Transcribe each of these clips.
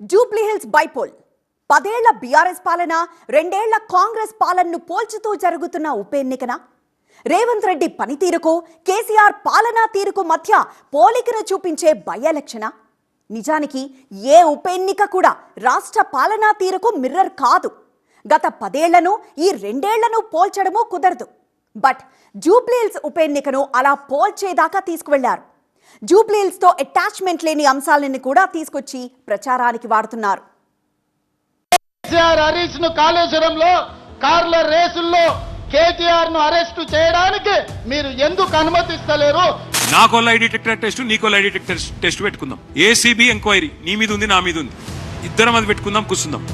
Jubilee Hills bypoll 10 ఏళ్ల BRS పాలన 2 ఏళ్ల కాంగ్రెస్ పాలనను పోల్చుతూ జరుగుతున్న ఉప ఎన్నికన రేవంత్ రెడ్డి పనితీరుకు కేసీఆర్ పాలనా తీరుకు మధ్య పోలికను చూపించే బై ఎలక్షనా? నిజానికి ఏ ఉప ఎన్నిక కూడా రాష్ట్ర పాలనా తీరుకు మిర్రర్ కాదు. గత 10 ఏళ్లను ఈ 2 ఏళ్లను పోల్చడమూ కుదరదు. బట్ జూబ్లీహిల్స్ ఉప ఎన్నికను అలా పోల్చేదాకా తీసుకువెళ్లారు. జూబ్లీహిల్స్ తో అటాచ్మెంట్ లేని అంశాలను కూడా తీసుకొచ్చి ప్రచారానికి వాడుతున్నారు. హరీష్ ను కాళేశ్వరంలో కార్ల రేసుల్లో కేటీఆర్ ను అరెస్టు చేయడానికి మీరు ఎందుకు అనుమతిస్తలేరు? నాకో లై డిటెక్టర్ టెస్ట్, నీకో లై డిటెక్టర్ టెస్ట్ పెట్టుకుందాం. ఏసీబీ ఎంక్వైరీ నీ మీద ఉంది, నా మీద ఉంది. ఇద్దరం అది పెట్టుకుందాం, కూర్చుందాం.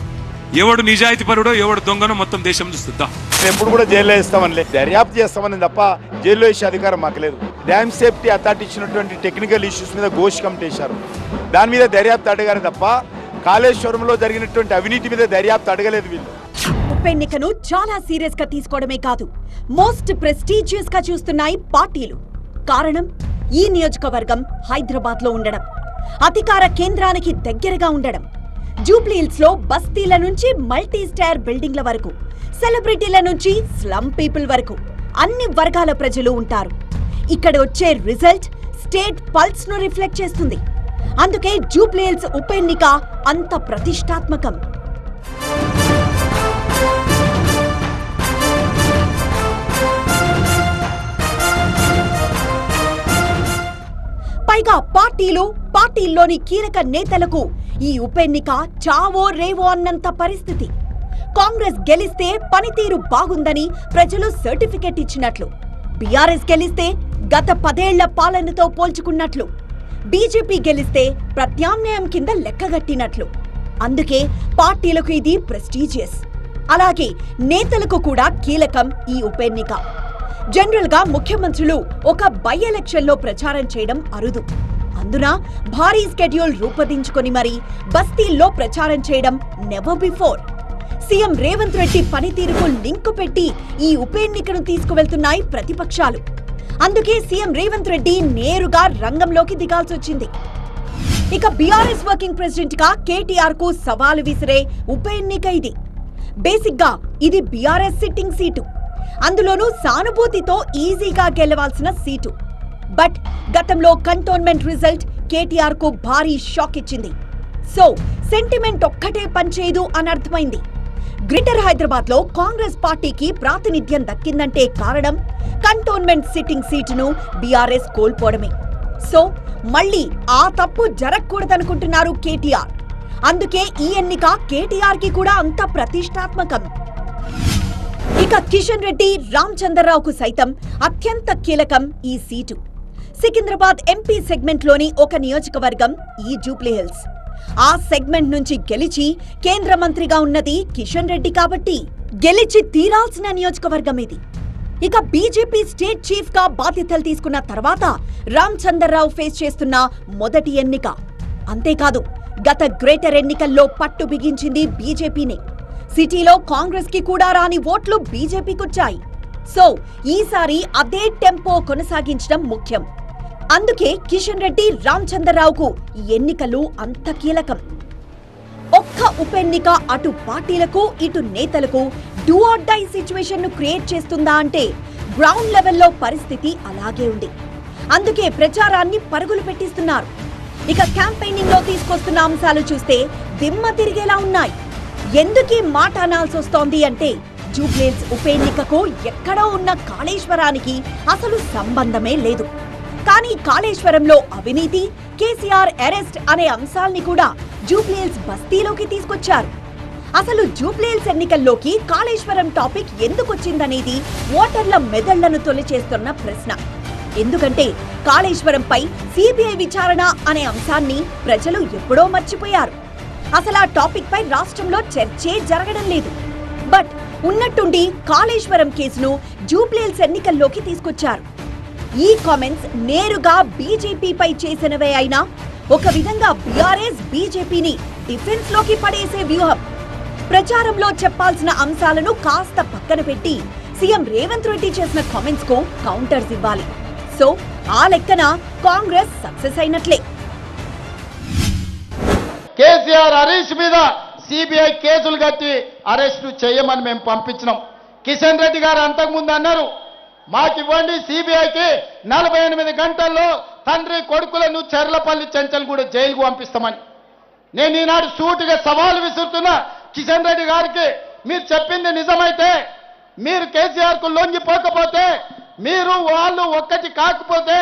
ఎవడు నిజాయితీ పరుడో ఎవడు దొంగనో మొత్తం దేశం చూస్తుందా? ఎప్పుడు కూడా జైల్లో వేస్తామని దర్యాప్తు చేస్తామని తప్ప జైల్లో వేసే అధికారం మాకు లేదు. డ్యామ్ సేఫ్టీ అథారిటీ ఇచ్చినటువంటి టెక్నికల్ ఇష్యూస్ మీద ఘోష్ కమిటీ వేశారు. దాని మీద దర్యాప్తు అడగారు తప్ప కాళేశ్వరంలో జరిగినటువంటి అవినీతి మీద దర్యాప్తు అడగలేదు వీళ్ళు. ఉప ఎన్నికను చాలా సీరియస్ గా తీసుకోవడమే కాదు, మోస్ట్ ప్రెస్టీజియస్ గా చూస్తున్నాయి పార్టీలు. కారణం ఈ నియోజకవర్గం హైదరాబాద్ లో ఉండడం, అధికార కేంద్రానికి దగ్గరగా ఉండడం. జూబ్లీహిల్స్ లో బస్తీల నుంచి మల్టీ స్టార్ బిల్డింగ్ల వరకు, సెలబ్రిటీల నుంచి స్లమ్ పీపుల్ వరకు అన్ని వర్గాల ప్రజలు ఉంటారు. ఇక్కడ వచ్చే రిజల్ట్ స్టేట్ పల్స్ ను రిఫ్లెక్ట్ చేస్తుంది. అందుకే జూబ్లీహిల్స్ ఉప ఎన్నిక అంత ప్రతిష్టాత్మకం. పైగా పార్టీల్లోని కీలక నేతలకు ఈ ఉప ఎన్నిక చావో రేవో అన్నంత పరిస్థితి. కాంగ్రెస్ గెలిస్తే పనితీరు బాగుందని ప్రజలు సర్టిఫికెట్ ఇచ్చినట్లు, బీఆర్ఎస్ గెలిస్తే గత 10 ఏళ్ల పాలనతో పోల్చుకున్నట్లు, బీజేపీ గెలిస్తే ప్రత్యామ్నాయం కింద లెక్కగట్టినట్లు. అందుకే పార్టీలకు ఇది ప్రెస్టీజియస్. అలాగే నేతలకు కూడా కీలకం ఈ ఉప ఎన్నిక. జనరల్ గా ముఖ్యమంత్రులు ఒక బై ఎలక్షన్ లో ప్రచారం చేయడం అరుదు. అందున భారీ స్కెడ్యూల్ రూపొందించుకొని మరీ బస్తీల్లో ప్రచారం చేయడం never before. CM Revanth Reddy పనితీరుకు లింకు పెట్టి ఈ ఉప ఎన్నికను తీసుకువెళ్తున్నాయి ప్రతిపక్షాలు. అందుకే సీఎం రేవంత్ రెడ్డి నేరుగా రంగంలోకి దిగాల్సొచ్చింది. ఇక బీఆర్ఎస్ వర్కింగ్ ప్రెసిడెంట్ గా కేటీఆర్ కు సవాలు విసిరే ఉప ఎన్నిక ఇది. బేసిక్ గా ఇది బీఆర్ఎస్ సిట్టింగ్ సీటు, అందులోనూ సానుభూతితో ఈజీగా గెలవాల్సిన సీటు. బట్ గతంలో కంటోన్మెంట్ రిజల్ట్ కేటీఆర్ కు భారీ షాక్ ఇచ్చింది. సో సెంటిమెంట్ ఒక్కటే పనిచేయదు అని అర్థమైంది. గ్రేటర్ హైదరాబాద్ లో కాంగ్రెస్ పార్టీకి ప్రాతినిధ్యం దక్కిందంటే కారణం కంటోన్మెంట్ సిట్టింగ్ సీటును బీఆర్ఎస్ కోల్పోవడమే. సో మళ్లీ ఆ తప్పు జరగకూడదనుకుంటున్నారు కేటీఆర్. అందుకే ఈ ఎన్నిక కేటీఆర్ కి కూడా అంత ప్రతిష్టాత్మకం. ఇక కిషన్ రెడ్డి, రామచంద్రరావుకు సైతం అత్యంత కీలకం ఈ సీటు. సికింద్రాబాద్ ఎంపీ సెగ్మెంట్ లోని ఒక నియోజకవర్గం ఈ జూబ్లీహిల్స్. ఆ సెగ్మెంట్ నుంచి గెలిచి కేంద్ర మంత్రిగా ఉన్నది కిషన్ రెడ్డి కాబట్టి గెలిచి తీరాల్సిన నియోజకవర్గం ఇది. ఇక బీజేపీ స్టేట్ చీఫ్ గా బాధ్యతలు తీసుకున్న తర్వాత రామచంద్రరావు ఫేస్ చేస్తున్న మొదటి ఎన్నిక. అంతేకాదు, గత గ్రేటర్ ఎన్నికల్లో పట్టు బిగించింది బీజేపీనే. సిటీలో కాంగ్రెస్ కి కూడా రాని ఓట్లు బీజేపీకొచ్చాయి. సో ఈసారి అదే టెంపో కొనసాగించడం ముఖ్యం. అందుకే కిషన్ రెడ్డి, రామచంద్రరావుకు ఈ ఎన్నికలు అంత కీలకం. ఒక్క ఉప ఎన్నిక అటు పార్టీలకు ఇటు నేతలకు డూ ఆర్ డై సిచ్యువేషన్ ను క్రియేట్ చేస్తుందా అంటే గ్రౌండ్ లెవెల్లో పరిస్థితి అలాగే ఉంది. అందుకే ప్రచారాన్ని పరుగులు పెట్టిస్తున్నారు. ఇక క్యాంపెయినింగ్ లో తీసుకొస్తున్న అంశాలు చూస్తే దిమ్మ తిరిగేలా ఉన్నాయి. ఎందుకీ మాట అనాల్సి వస్తోంది అంటే జూబ్లీహిల్స్ ఉప ఎన్నికకు ఎక్కడో ఉన్న కాళేశ్వరానికి అసలు సంబంధమే లేదు. కానీ కాళేశ్వరంలో అవినీతి, కేసీఆర్ అరెస్ట్ అనే అంశాల్ని కూడా జూబ్లీహిల్స్ బస్తీలోకి తీసుకొచ్చారు. అసలు జూబ్లీహిల్స్ ఎన్నికల్లోకి కాళేశ్వరం టాపిక్ ఎందుకొచ్చిందనేది ఓటర్ల మెదళ్లను తొలిచేస్తున్న ప్రశ్న. ఎందుకంటే కాళేశ్వరంపై సిబిఐ విచారణ అనే అంశాన్ని ప్రజలు ఎప్పుడో మర్చిపోయారు. అసలు ఆ టాపిక్ పై రాష్ట్రంలో చర్చే జరగడం లేదు. బట్ ఉన్నట్టుండి కాళేశ్వరం కేసును జూబ్లీహిల్స్ ఎన్నికల్లోకి తీసుకొచ్చారు. ఈ కామెంట్స్ నేరుగా బీజేపీపై చేసినవే అయినా ఒక విధంగా బీఆర్ఎస్ బీజేపీని డిఫెన్స్ లోకి పడేసే వ్యూహం. ప్రచారంలో చెప్పాల్సిన అంశాలను కాస్త పక్కన పెట్టి సీఎం రేవంత్ రెడ్డి చేసిన కామెంట్స్ కు కౌంటర్స్ ఇవ్వాలి. సో ఆ లెక్కన కాంగ్రెస్ సక్సెస్ అయినట్లే. కేసీఆర్ హరీష్ మీద సిబిఐ కేసులు కట్టి అరెస్టు చేయమని మేము పంపించినాం. కిషన్ రెడ్డి గారు అంతకుముందు అన్నారు, మాకివ్వండి సిబిఐకి 48 గంటల్లో తండ్రి కొడుకులను చెర్లపల్లి చెంచల్గూడ జైలుకు పంపిస్తామని. నేను ఈనాడు సూటిగా సవాలు విసురుతున్నా కిషన్ రెడ్డి గారికి, మీరు చెప్పింది నిజమైతే, మీరు కేసీఆర్కు లొంగిపోకపోతే, మీరు వాళ్ళు ఒక్కటి కాకపోతే,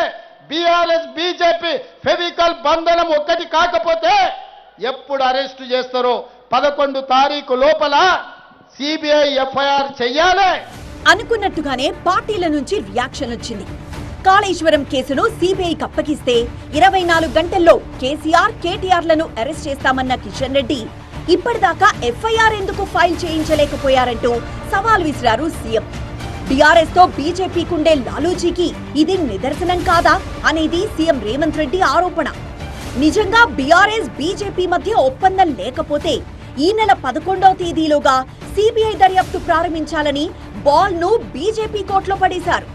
బీఆర్ఎస్ బీజేపీ ఫెవికల్ బంధనం ఒక్కటి కాకపోతే ఎప్పుడు అరెస్టు చేస్తారో 11 తారీఖు లోపల సిబిఐ ఎఫ్ఐఆర్ చెయ్యాలి. అనుకున్నట్టుగానే పార్టీల నుంచి రియాక్షన్ వచ్చింది. కాళేశ్వరం కేసును సిబిఐకి అప్పగిస్తే 24 గంటల్లో కేసీఆర్ కేటీఆర్లను అరెస్ట్ చేస్తామన్న కిషన్ రెడ్డి ఇప్పటిదాకా ఎఫ్ఐఆర్ ఎందుకు ఫైల్ చేయించలేకపోయారంటూ సవాల్ విసిరారు సీఎం. బీఆర్ఎస్ తో బీజేపీకుండే లాలూచీకి ఇది నిదర్శనం కాదా అనేది సీఎం రేవంత్ రెడ్డి ఆరోపణ. నిజంగా బీఆర్ఎస్ బీజేపీ మధ్య ఒప్పందం లేకపోతే ఈ నెల 11వ తేదీలోగా సిబిఐ దర్యాప్తు ప్రారంభించాలని బాల్ ను బీజేపీ కోర్టులో పడేశారు.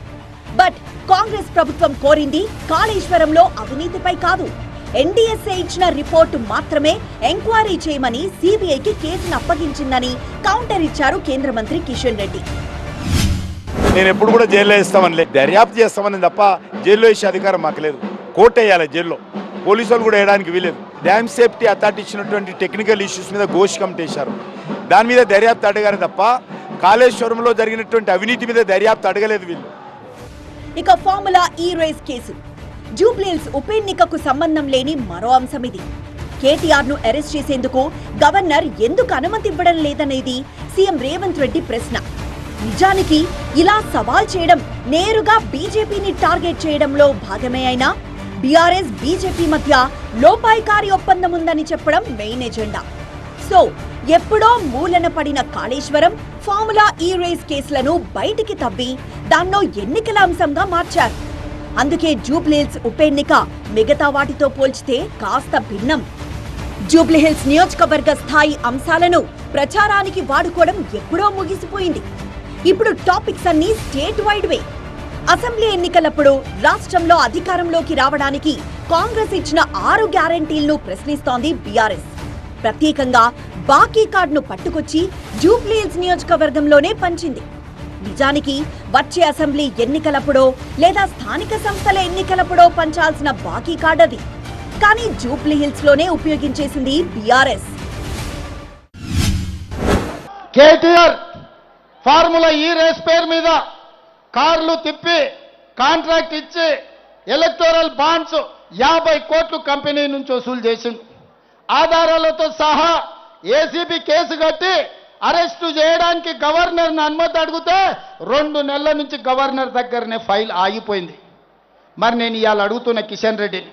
బట్ కాంగ్రెస్ ప్రభుత్వం కోరింది కాళేశ్వరంలో అవినీతిపై కాదు, ఎన్డీఎస్ఏ ఇచ్చిన రిపోర్టు మాత్రమే ఎంక్వైరీ చేయమని సిబిఐకి కేసును అప్పగించిందని కౌంటర్ ఇచ్చారు కేంద్ర మంత్రి కిషన్ రెడ్డి. నేను ఎప్పుడు కూడా జైల్లో వేస్తామని దర్యాప్తు చేస్తామని తప్ప జైల్లో వేసే అధికారం మాకు లేదు. కోర్టు వేయాలి, జైల్లో పోలీసు వాళ్ళు కూడా వేయడానికి వీలేదు. డ్యామ్ సేఫ్టీ అథారిటీ ఇచ్చినటువంటి టెక్నికల్ ఇష్యూస్ మీద ఘోష్ కమిటీ వేశారు. దాని మీద దర్యాప్తు అడగారు తప్ప కాళేశ్వరంలో జరిగినటువంటి అవినీతి మీద దర్యాప్తు అడగలేదు వీళ్ళు. ఇక ఫార్ములా ఈ రేస్ కేసు, జూబ్లీహిల్స్ ఉప ఎన్నికకు సంబంధం లేని మరో అంశం ఇది. కేటీఆర్ ను అరెస్ట్ చేసేందుకు గవర్నర్ ఎందుకు అనుమతి ఇవ్వడం లేదనేది సీఎం రేవంత్ రెడ్డి ప్రశ్న. నిజానికి ఇలా సవాల్ చేయడం నేరుగా బీజేపీని టార్గెట్ చేయడంలో భాగమే అయినా బీఆర్ఎస్ బీజేపీ మధ్య లోపాయికారి ఒప్పందం ఉందని చెప్పడం మెయిన్ ఎజెండా. సో ఎప్పుడో మూలన పడిన కాళేశ్వరం, ఫార్ములా ఈ రేస్ కేసులను బయటికి తవ్వి దాన్నో ఎన్నికల అంశంగా మార్చారు. అందుకే జూబ్లీహిల్స్ ఉప ఎన్నిక మిగతా వాటితో పోల్చితే కాస్త భిన్నం. జూబ్లీహిల్స్ నియోజకవర్గ స్థాయి అంశాలను ప్రచారానికి వాడుకోవడం ఎప్పుడో ముగిసిపోయింది. ఇప్పుడు టాపిక్స్ అన్ని స్టేట్ వైడ్ వే. అసెంబ్లీ ఎన్నికలప్పుడు రాష్ట్రంలో అధికారంలోకి రావడానికి కాంగ్రెస్ ఇచ్చిన 6 గ్యారెంటీలను ప్రశ్నిస్తోంది బీఆర్ఎస్. ప్రత్యేకంగా బాకీ కార్డును పట్టుకొచ్చి జూబ్లీహిల్స్ నియోజకవర్గంలోనే పంచింది. నిజానికి వచ్చే అసెంబ్లీ ఎన్నికలప్పుడో లేదా స్థానిక సంస్థల ఎన్నికలప్పుడో పంచాల్సిన బాకీ కార్డు అది. కానీ జూబ్లీహిల్స్ లోనే ఉపయోగించేసింది బీఆర్ఎస్. కేటీఆర్ ఫార్ములా ఈ రేస్ పేరు మీద కార్లు తిప్పి కాంట్రాక్ట్ ఇచ్చి ఎలక్టోరల్ బాండ్స్ 50 కోట్లు కంపెనీ నుంచి వసూలు చేసింది. ఆధారాలతో సహా ఏసీబీ కేసు కట్టి అరెస్టు చేయడానికి గవర్నర్ని అనుమతి అడిగితే 2 నెలల నుంచి గవర్నర్ దగ్గరనే ఫైల్ ఆగిపోయింది. మరి నేను ఇవాళ అడుగుతున్న కిషన్ రెడ్డిని,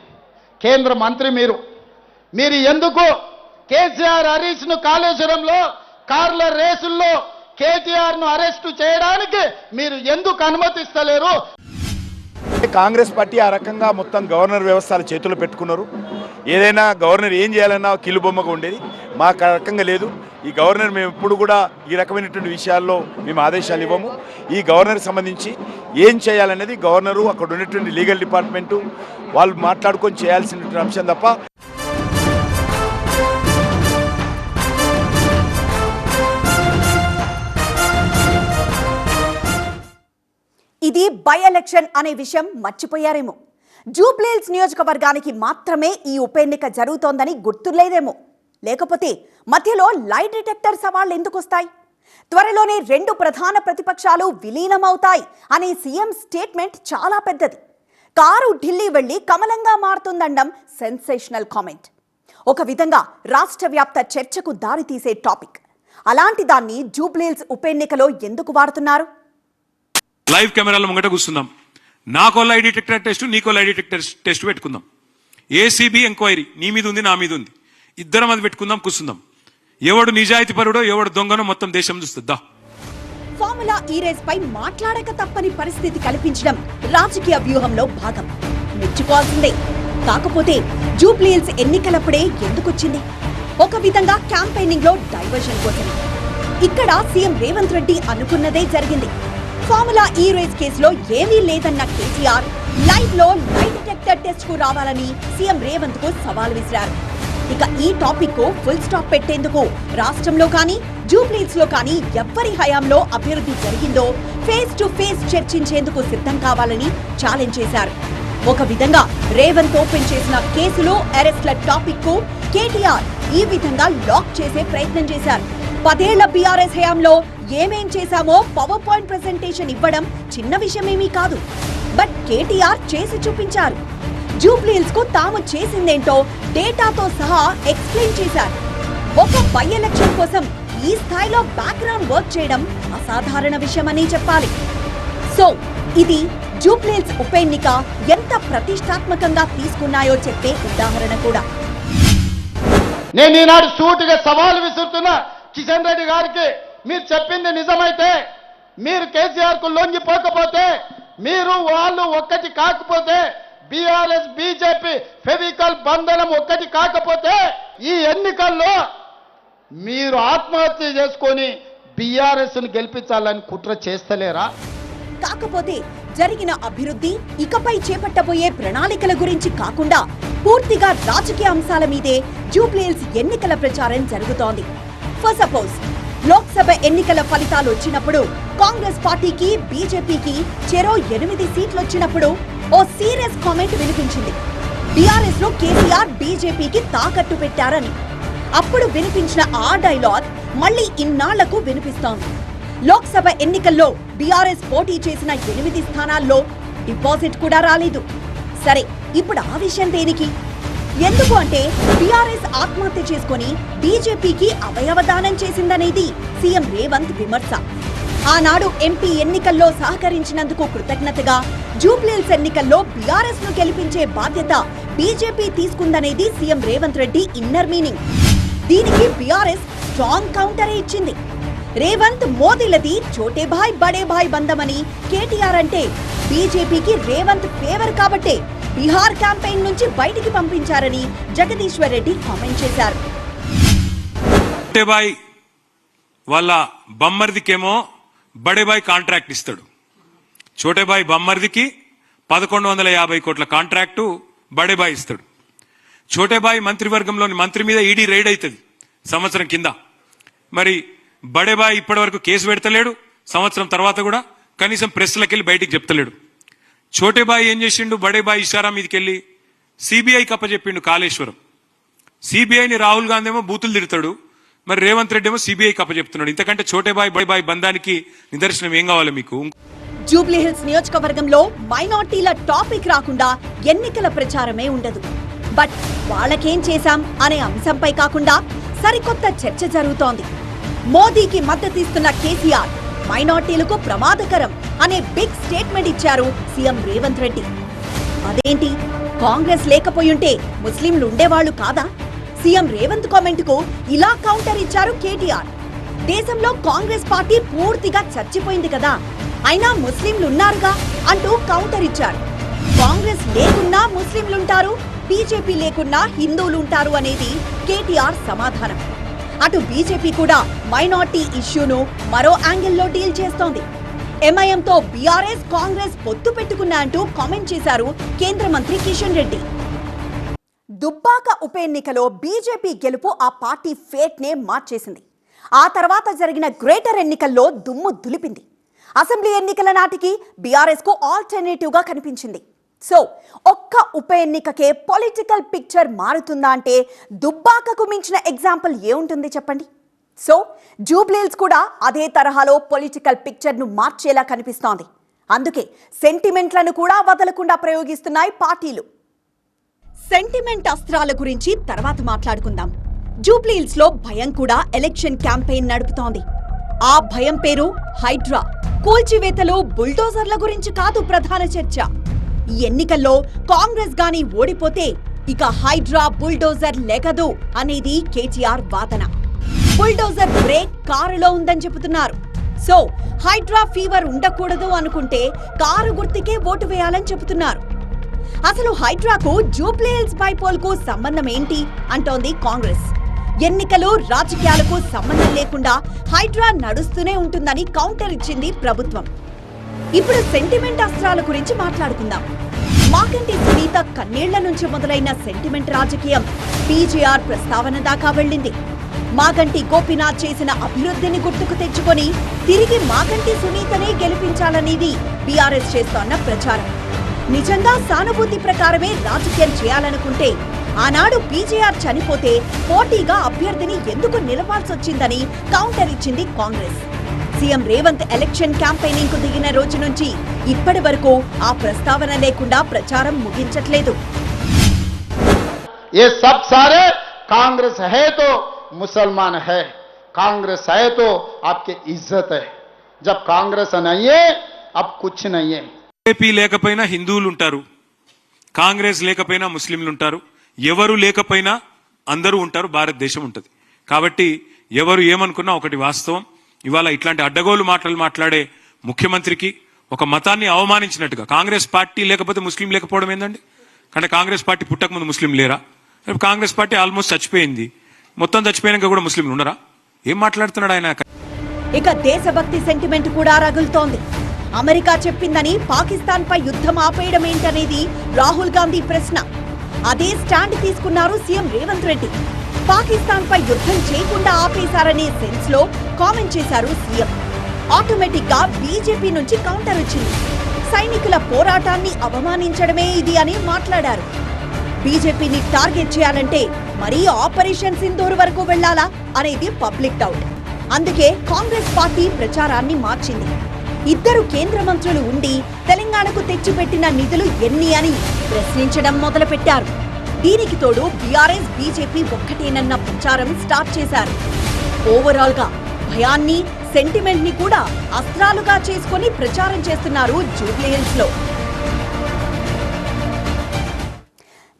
కేంద్ర మంత్రి మీరు ఎందుకు కేసీఆర్ హరీష్ను కాళేశ్వరంలో కార్ల రేసుల్లో కేటీఆర్ను అరెస్టు చేయడానికి మీరు ఎందుకు అనుమతిస్తలేరు? కాంగ్రెస్ పార్టీ ఆ రకంగా మొత్తం గవర్నర్ వ్యవస్థల చేతులు పెట్టుకున్నారు. ఏదైనా గవర్నర్ ఏం చేయాలన్నా కిలుబొమ్మగా ఉండేది. మాకు ఆ రకంగా లేదు. ఈ గవర్నర్ మేము ఎప్పుడు కూడా ఈ రకమైనటువంటి విషయాల్లో మేము ఆదేశాలు ఇవ్వము. ఈ గవర్నర్కి సంబంధించి ఏం చేయాలనేది గవర్నరు, అక్కడ ఉన్నటువంటి లీగల్ డిపార్ట్మెంటు వాళ్ళు మాట్లాడుకొని చేయాల్సినటువంటి అంశం తప్ప. ఇది బై ఎలక్షన్ అనే విషయం మర్చిపోయారేమో. జూబ్లీహిల్స్ నియోజకవర్గానికి మాత్రమే ఈ ఉప ఎన్నిక జరుగుతోందని గుర్తులేదేమో. లేకపోతే మధ్యలో లై డిటెక్టర్ సవాళ్లు ఎందుకు వస్తాయి? త్వరలోనే 2 ప్రధాన ప్రతిపక్షాలు విలీనమవుతాయి అనే సీఎం స్టేట్మెంట్ చాలా పెద్దది. కారు ఢిల్లీ వెళ్లి కమలంగా మారుతుందనడం సెన్సేషనల్ కామెంట్. ఒక విధంగా రాష్ట్ర వ్యాప్త చర్చకు దారితీసే టాపిక్. అలాంటి దాన్ని జూబ్లీహిల్స్ ఉప ఎన్నికలో ఎందుకు వాడుతున్నారు? లైవ్ కెమెరాల ముంగట కూర్చుందాం. నాకో లై డిటెక్టర్ టెస్ట్, నీకో లై డిటెక్టర్ టెస్ట్ పెట్టుకుందాం. ఏసీబీ ఎంక్వైరీ నీ మీద ఉంది, నా మీద ఉంది. ఇద్దరం అది పెట్టుకుందాం, కూర్చుందాం. ఎవడు నిజాయితీ పరుడో ఎవడు దొంగనో మొత్తం దేశం చూస్తుందా. ఫార్ములా ఈ రేస్ పై మాట్లాడక తప్పని పరిస్థితి కల్పించడం రాజకీయ వ్యూహంలో భాగం. మెచ్చుకోవాల్సిందే. కాకపోతే జూబ్లీహిల్స్ ఎన్నికలప్పుడే ఎందుకొచ్చింది? ఒక విధంగా క్యాంపెయినింగ్ లో డైవర్షన్ కోసమే. ఇక్కడ సీఎం రేవంత్ రెడ్డి అనుకున్నదే జరిగింది. ఫార్ములా ఈ రేస్ కేసులో ఏమీ లేదన్న కేసీఆర్ లైవ్ లో లై డిటెక్టర్ టెస్ట్ కు రావాలని సీఎం రేవంత్ కు సవాల్ విసిరారు. ఇక ఈ టాపిక్ కు ఫుల్ స్టాప్ పెట్టేందుకు రాష్ట్రంలో కానీ జూబ్లీహిల్స్ లో కానీ ఎవ్వరి హయాంలో అభివృద్ధి జరిగిందో ఫేస్ టు ఫేస్ చర్చించేందుకు సిద్ధం కావాలని ఛాలెంజ్ చేశారు. ఒక విధంగా రేవంత్ ఓపెన్ చేసిన కేసులు అరెస్ట్ల టాపిక్ కు కేటీఆర్ ఈ విధంగా లాక్ చేసే ప్రయత్నం చేశారు. 10 ఏళ్ల బీఆర్ఎస్ హయాంలో ఏమేం చేశామో పవర్ పాయింట్ ప్రెజెంటేషన్ ఇవ్వడం చిన్న విషయమేమీ కాదు. బట్ కేటీఆర్ చేసి చూపించారు. జూబ్లీహిల్స్ కు తాము చేసిందేంటో డేటాతో సహా ఎక్స్ప్లెయిన్ చేశారు. ఒక బై ఎలక్షన్ కోసం ఈ స్థాయిలో బ్యాక్గ్రౌండ్ వర్క్ చేయడం అసాధారణ విషయమని చెప్పాలి. సో ఇది జూబ్లీహిల్స్ ఉప ఎన్నిక ఎంత ప్రతిష్టాత్మకంగా తీసుకున్నాయో చెప్పే ఉదాహరణ కూడా. నేను ఈనాడు సూటిగా సవాలు విసురుతున్నా కిషన్ రెడ్డి గారికి, మీరు చెప్పింది నిజమైతే, మీరు కేసీఆర్ కు లొంగిపోకపోతే, మీరు వాళ్ళు ఒక్కటి కాకపోతే, బీఆర్ఎస్ బీజేపీ ఫెవికల్ బంధనం ఒక్కటి కాకపోతే, ఈ ఎన్నికల్లో మీరు ఆత్మహత్య చేసుకొని బీఆర్ఎస్ ను గెలిపించాలని కుట్ర చేస్తలేరా? కాకపోతే జరిగిన అభివృద్ధి, ఇకపై చేపట్టబోయే ప్రణాళికల గురించి కాకుండా పూర్తిగా రాజకీయ అంశాల మీదే జూబ్లీహిల్స్ ఎన్నికల ప్రచారం జరుగుతోంది. ఫర్ సపోజ్ లోక్సభ ఎన్నికల ఫలితాలు వచ్చినప్పుడు కాంగ్రెస్ పార్టీకి బీజేపీకి చెరో 8 సీట్లు వచ్చినప్పుడు ఓ సీరియస్ కామెంట్ వినిపించింది. బీఆర్ఎస్ లో కేసీఆర్ బీజేపీకి తాకట్టు పెట్టారని. అప్పుడు వినిపించిన ఆ డైలాగ్ మళ్లీ ఇన్నాళ్లకు వినిపిస్తోంది. లోక్సభ ఎన్నికల్లో బీఆర్ఎస్ పోటీ చేసిన 8 స్థానాల్లో డిపాజిట్ కూడా రాలేదు. సరే, ఇప్పుడు ఆ విషయం దేనికి? ఎందుకు అంటే బీఆర్ఎస్ ఆత్మహత్య చేసుకుని బీజేపీకి అవయవదానం చేసిందనేది సీఎం రేవంత్ విమర్శ. ఆనాడు ఎంపీ ఎన్నికల్లో సహకరించినందుకు కృతజ్ఞతగా జూబ్లీహిల్స్ ఎన్నికల్లో బీఆర్ఎస్ ను గెలిపించే బాధ్యత బీజేపీ తీసుకుందనేది CM Revanth Reddy inner meaning. దీనికి బీఆర్ఎస్ స్ట్రాంగ్ కౌంటరే ఇచ్చింది. రేవంత్ మోదీలది చోటే భాయ్ బడే భాయ్ బంధమని కేటీఆర్ అంటే బీజేపీకి రేవంత్ ఫేవర్ కాబట్టే బీహార్ క్యాంపెయిన్ నుంచి బయటికి పంపించారని జగదీశ్వర్ రెడ్డి కామెంట్ చేశారు. చోటేబాయ్ వాళ్ళ బమ్మర్దికేమో బడేబాయ్ కాంట్రాక్ట్ ఇస్తాడు. చోటేబాయ్ బమ్మర్దికి 1150 కోట్ల కాంట్రాక్టు బడేబాయ్ ఇస్తాడు. చోటేబాయ్ మంత్రివర్గంలోని మంత్రి మీద ఈడీ రైడ్ అవుతుంది సంవత్సరం కింద. మరి బడేబాయ్ ఇప్పటి వరకు కేసు పెడతలేడు. సంవత్సరం తర్వాత కూడా కనీసం ప్రెస్లకి వెళ్ళి బయటికి చెప్తలేడు. చోటేబాయ్ ఏం చేసిండు? బడేబాయ్ ఇషారా మీదకెళ్ళి సిబిఐకి అప్పచెప్పిండు కాళేశ్వరం. సిబిఐని రాహుల్ గాంధీ ఏమో బూతులు తిడతాడు, మరి రేవంత్ రెడ్డి ఏమో సిబిఐకి అప్పచెప్తున్నాడు. ఇంతకంటే చోటేబాయ్ బడేబాయ్ బంధానికి నిదర్శనం ఏం కావాలి మీకు? జూబ్లీహిల్స్ నియోజకవర్గంలో మైనార్టీల టాపిక్ రాకుండా ఎన్నికల ప్రచారమే ఉండదు. బట్ వాళ్ళకేం చేశాం అనే అంశంపై కాకుండా సరికొత్త చర్చ జరుగుతోంది. మోదీకి మద్దతిస్తున్న కేసీఆర్ మైనార్టీలకు ప్రమాదకరం అనే బిగ్ స్టేట్మెంట్ ఇచ్చారు సీఎం రేవంత్ రెడ్డి. అదేంటి, కాంగ్రెస్ లేకపోయుంటే ముస్లింలు ఉండేవాళ్లు కాదా? సీఎం రేవంత్ కామెంట్ కు ఇలా కౌంటర్ ఇచ్చారు కేటీఆర్. దేశంలో కాంగ్రెస్ పార్టీ పూర్తిగా చచ్చిపోయింది కదా, అయినా ముస్లింలున్నారుగా అంటూ కౌంటర్ ఇచ్చారు. కాంగ్రెస్ లేకున్నా ముస్లింలుంటారు, బీజేపీ లేకున్నా హిందువులుంటారు అనేది కేటీఆర్ సమాధానం. అటు బీజేపీ కూడా మైనార్టీ ఇష్యూను మరో యాంగిల్లో డీల్ చేస్తోంది. ఎంఐఎంతో బీఆర్ఎస్ కాంగ్రెస్ పొత్తు పెట్టుకున్నా అంటూ కామెంట్ చేశారు కేంద్ర మంత్రి కిషన్ రెడ్డి. దుబ్బాక ఉప ఎన్నికలో బీజేపీ గెలుపు ఆ పార్టీ ఫేట్ నే మార్చేసింది. ఆ తర్వాత జరిగిన గ్రేటర్ ఎన్నికల్లో దుమ్ము దులిపింది. అసెంబ్లీ ఎన్నికల నాటికి బీఆర్ఎస్ కు ఆల్టర్నేటివ్ గా కనిపించింది. సో ఒక్క ఉప ఎన్నికకే పొలిటికల్ పిక్చర్ మారుతుందా అంటే దుబ్బాకకు మించిన ఎగ్జాంపుల్ ఏముంటుంది చెప్పండి. సో జూబ్లీహిల్స్ కూడా అదే తరహాలో పొలిటికల్ పిక్చర్ ను మార్చేలా కనిపిస్తోంది. అందుకే సెంటిమెంట్లను కూడా వదలకుండా ప్రయోగిస్తున్నాయి పార్టీలు. సెంటిమెంట్ అస్త్రాల గురించి తర్వాత మాట్లాడుకుందాం. జూబ్లీహిల్స్ లో భయం కూడా ఎలక్షన్ క్యాంపెయిన్ నడుపుతోంది. ఆ భయం పేరు హైడ్రా. కూల్చివేతలు, బుల్డోజర్ల గురించి కాదు ప్రధాన చర్చ. ఈ ఎన్నికల్లో కాంగ్రెస్ గాని ఓడిపోతే ఇక హైడ్రా బుల్డోజర్ లెగదు అనేది కేటీఆర్ వాదన. బుల్డోజర్ బ్రేక్ కారులో ఉందని చెబుతున్నారు. సో హైడ్రా ఫీవర్ ఉండకూడదు అనుకుంటే కారు గుర్తుకే ఓటు వేయాలని చెబుతున్నారు. అసలు హైడ్రాకు జూబ్లీహిల్స్ బైపోల్ కు సంబంధం ఏంటి అంటోంది కాంగ్రెస్. ఎన్నికలు రాజకీయాలకు సంబంధం లేకుండా హైడ్రా నడుస్తూనే ఉంటుందని కౌంటర్ ఇచ్చింది ప్రభుత్వం. ఇప్పుడు సెంటిమెంట్ అస్త్రాల గురించి మాట్లాడుకుందాం. మాకంటి సునీత కన్నీళ్ల నుంచి మొదలైన సెంటిమెంట్ రాజకీయం పీజేఆర్ ప్రస్తావన దాకా వెళ్ళింది. మాగంటి గోపీనాథ్ చేసిన అభివృద్ధిని గుర్తుకు తెచ్చుకొని తిరిగి మాగంటి సునీతనే గెలిపించాలనేది బీఆర్ఎస్ చేస్తోన్న ప్రచారం. నిజంగా సానుభూతి ప్రకారమే రాజకీయం చేయాలనుకుంటే ఆనాడు పీజేఆర్ చనిపోతే పోటీగా అభ్యర్థిని ఎందుకు నిలపాల్సొచ్చిందని కౌంటర్ ఇచ్చింది Congress. CM Revanth election campaigning కు దిగిన రోజు నుంచి ఇప్పటి వరకు ఆ ప్రస్తావన లేకుండా ప్రచారం ముగించట్లేదు. ये सब सारे कांग्रेस है तो मुसलमान है, कांग्रेस है तो आपकी इज्जत है. जब कांग्रेस नहीं है अब कुछ नहीं है. బీజేపీ లేకపోయినా హిందువులు ఉంటారు, కాంగ్రెస్ లేకపోయినా ముస్లింలు ఉంటారు, ఎవరు లేకపోయినా అందరూ ఉంటారు, భారతదేశం ఉంటుంది. కాబట్టి ఎవరు ఏమనుకున్నా ఒకటి వాస్తవం, ఇవాళ ఇట్లాంటి అడ్డగోలు మాటలు మాట్లాడే ముఖ్యమంత్రికి ఒక మతాన్ని అవమానించినట్టుగా, కాంగ్రెస్ పార్టీ లేకపోతే ముస్లిం లేకపోవడం ఏందండి? కానీ కాంగ్రెస్ పార్టీ పుట్టకముందు ముస్లిం లేరా? కాంగ్రెస్ పార్టీ ఆల్మోస్ట్ చచ్చిపోయింది, మొత్తం చచ్చిపోయినాక కూడా ముస్లింలు ఉన్నారా? ఏం మాట్లాడుతున్నాడు ఆయన? ఇక దేశభక్తి సెంటిమెంట్ కూడా రగులుతోంది. అమెరికా చెప్పిందని పాకిస్తాన్ పై యుద్ధం ఆపేయడం ఏంటనేది రాహుల్ గాంధీ ప్రశ్న. అదే స్టాండ్ తీసుకున్నారు సీఎం రేవంత్ రెడ్డి. పాకిస్తాన్ పై యుద్ధం చేయకుండా ఆపేశారనే సెన్స్ లో కామెంట్ చేశారు సీఎం. ఆటోమేటిక్ గా బీజేపీ నుంచి కౌంటర్ వచ్చింది. సైనికుల పోరాటాన్ని అవమానించడమే ఇది అని మాట్లాడారు. బీజేపీని టార్గెట్ చేయాలంటే మరీ ఆపరేషన్ సింధూర్ వరకు వెళ్లాలా అనేది పబ్లిక్ డౌట్. అందుకే కాంగ్రెస్ పార్టీ ప్రచారాన్ని మార్చింది. ఇద్దరు కేంద్ర మంత్రులు ఉండి తెలంగాణకు తెచ్చిపెట్టిన నిధులు ఎన్ని అని ప్రశ్నించడం మొదలుపెట్టారు. దీనికి తోడు బీఆర్ఎస్ బీజేపీ ఒక్కటేనన్న ప్రచారం స్టార్ట్ చేశారు. ఓవరాల్ గా భయాన్ని, సెంటిమెంట్ ని కూడా అస్త్రాలుగా చేసుకుని ప్రచారం చేస్తున్నారు జూబ్లీహిల్స్ లో.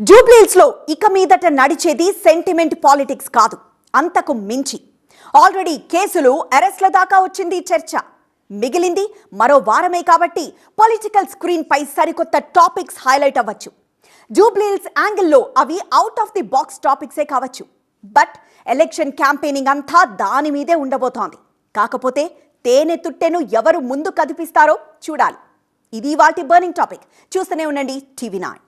జూబ్లీహిల్స్ లో ఇక మీదట నడిచేది సెంటిమెంట్ పాలిటిక్స్ కాదు, అంతకు మించి. ఆల్రెడీ కేసులు, అరెస్ట్ల దాకా వచ్చింది చర్చ. మిగిలింది మరో వారమే కాబట్టి పొలిటికల్ స్క్రీన్ పై సరికొత్త టాపిక్స్ హైలైట్ అవ్వచ్చు. జూబ్లీహిల్స్ యాంగిల్లో అవి అవుట్ ఆఫ్ ది బాక్స్ టాపిక్సే కావచ్చు. బట్ ఎలక్షన్ క్యాంపెయినింగ్ అంతా దాని మీదే ఉండబోతోంది. కాకపోతే తేనె తుట్టెను ఎవరు ముందు కదిపిస్తారో చూడాలి. ఇది వాటి బర్నింగ్ టాపిక్. చూస్తూనే ఉండండి టీవీ9.